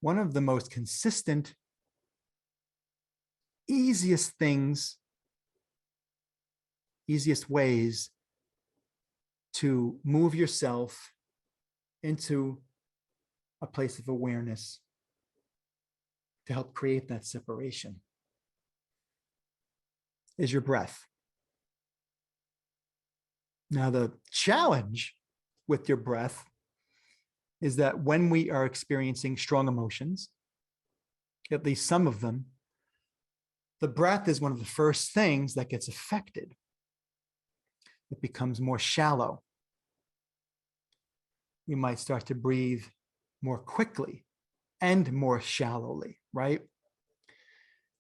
one of the most consistent, easiest ways to move yourself into a place of awareness to help create that separation is your breath. Now, the challenge with your breath is that when we are experiencing strong emotions, at least some of them, the breath is one of the first things that gets affected. It becomes more shallow. We might start to breathe more quickly and more shallowly, right?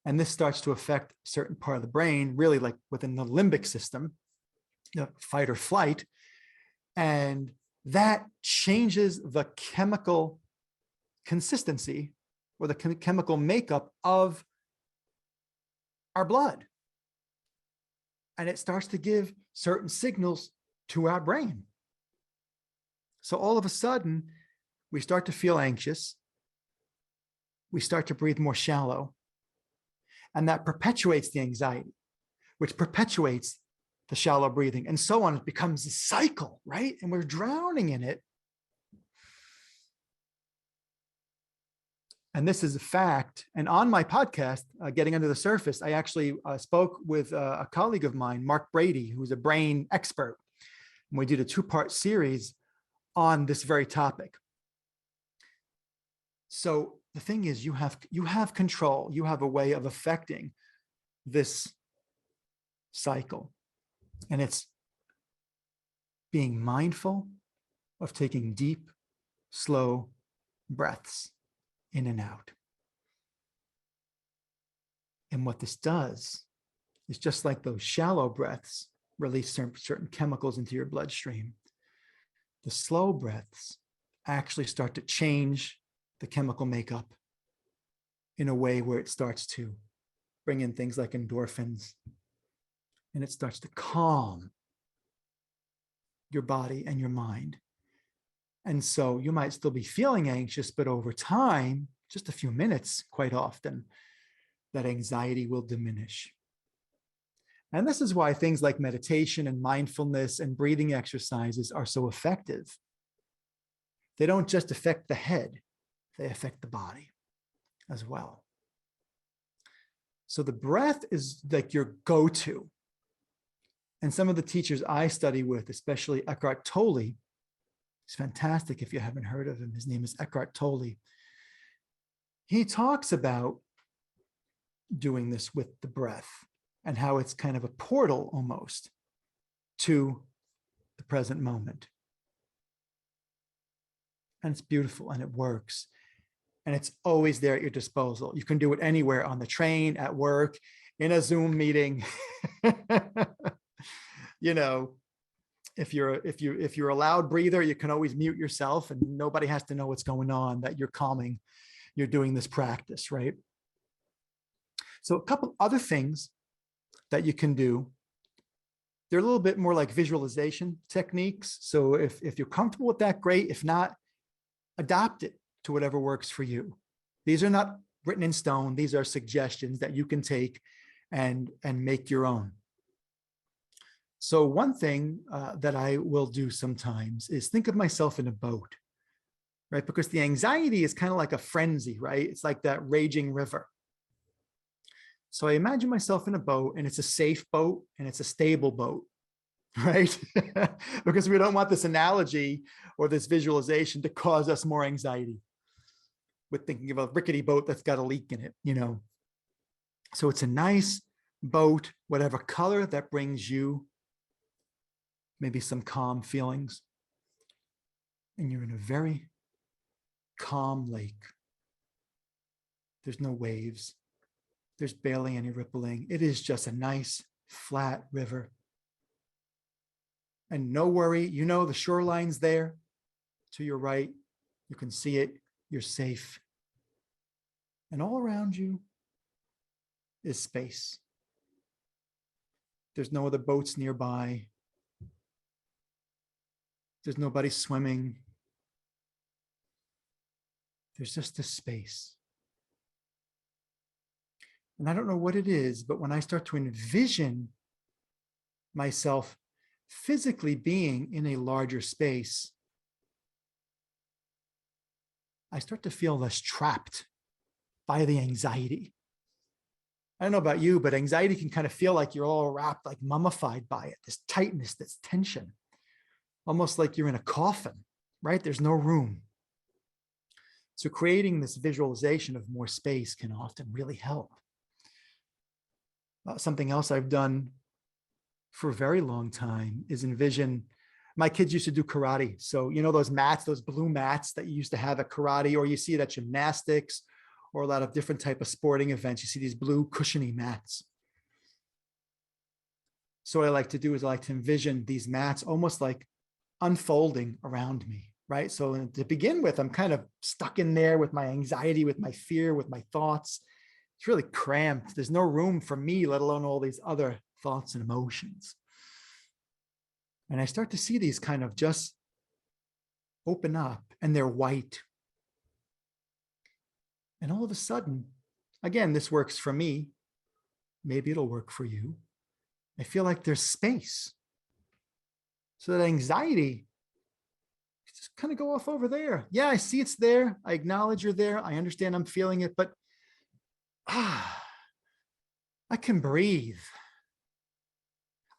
And this starts to affect a certain part of the brain, really like within the limbic system, the fight or flight. And that changes the chemical consistency or the chemical makeup of our blood. And it starts to give certain signals to our brain. So all of a sudden, we start to feel anxious. We start to breathe more shallow. And that perpetuates the anxiety, which perpetuates the shallow breathing, and so on. It becomes a cycle, right? And we're drowning in it. And this is a fact. And on my podcast, Getting Under the Surface, I actually spoke with a colleague of mine, Mark Brady, who's a brain expert. And we did a 2-part series on this very topic. So the thing is, you have control. You have a way of affecting this cycle. And it's being mindful of taking deep, slow breaths in and out. And what this does is, just like those shallow breaths release certain chemicals into your bloodstream, the slow breaths actually start to change the chemical makeup in a way where it starts to bring in things like endorphins, and it starts to calm your body and your mind. And so you might still be feeling anxious, but over time, just a few minutes, quite often, that anxiety will diminish. And this is why things like meditation and mindfulness and breathing exercises are so effective. They don't just affect the head, they affect the body as well. So the breath is like your go-to. And some of the teachers I study with, especially Eckhart Tolle, he's fantastic if you haven't heard of him. His name is Eckhart Tolle. He talks about doing this with the breath and how it's kind of a portal almost to the present moment. And it's beautiful and it works. And it's always there at your disposal. You can do it anywhere, on the train, at work, in a Zoom meeting. You know, if you're a loud breather, you can always mute yourself and nobody has to know what's going on, that you're calming, you're doing this practice, right? So a couple other things that you can do, they're a little bit more like visualization techniques. So if you're comfortable with that, great. If not, adopt it to whatever works for you. These are not written in stone. These are suggestions that you can take and make your own. So one thing that I will do sometimes is think of myself in a boat, right? Because the anxiety is kind of like a frenzy, right? It's like that raging river. So I imagine myself in a boat, and it's a safe boat and it's a stable boat, right? Because we don't want this analogy or this visualization to cause us more anxiety with thinking of a rickety boat that's got a leak in it, you know? So it's a nice boat, whatever color that brings you maybe some calm feelings. And you're in a very calm lake. There's no waves. There's barely any rippling. It is just a nice flat river. And no worry, you know the shoreline's there to your right. You can see it. You're safe. And all around you is space. There's no other boats nearby. There's nobody swimming. There's just this space. And I don't know what it is, but when I start to envision myself physically being in a larger space, I start to feel less trapped by the anxiety. I don't know about you, but anxiety can kind of feel like you're all wrapped, like mummified by it, this tightness, this tension, almost like you're in a coffin, right? There's no room. So creating this visualization of more space can often really help. Something else I've done for a very long time is envision. My kids used to do karate. So, you know, those mats, those blue mats that you used to have at karate, or you see it at gymnastics or a lot of different type of sporting events. You see these blue cushiony mats. So what I like to do is I like to envision these mats almost like unfolding around me, right? So to begin with, I'm kind of stuck in there with my anxiety, with my fear, with my thoughts. It's really cramped. There's no room for me, let alone all these other thoughts and emotions. And I start to see these kind of just open up, and they're white. And all of a sudden, again, this works for me. Maybe it'll work for you. I feel like there's space. So that anxiety just kind of go off over there. Yeah, I see it's there. I acknowledge you're there. I understand I'm feeling it, but I can breathe.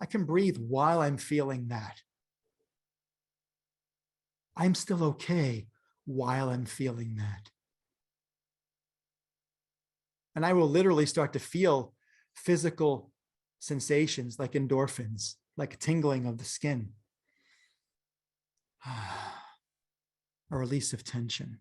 I can breathe while I'm feeling that. I'm still okay while I'm feeling that. And I will literally start to feel physical sensations like endorphins, like a tingling of the skin, a release of tension.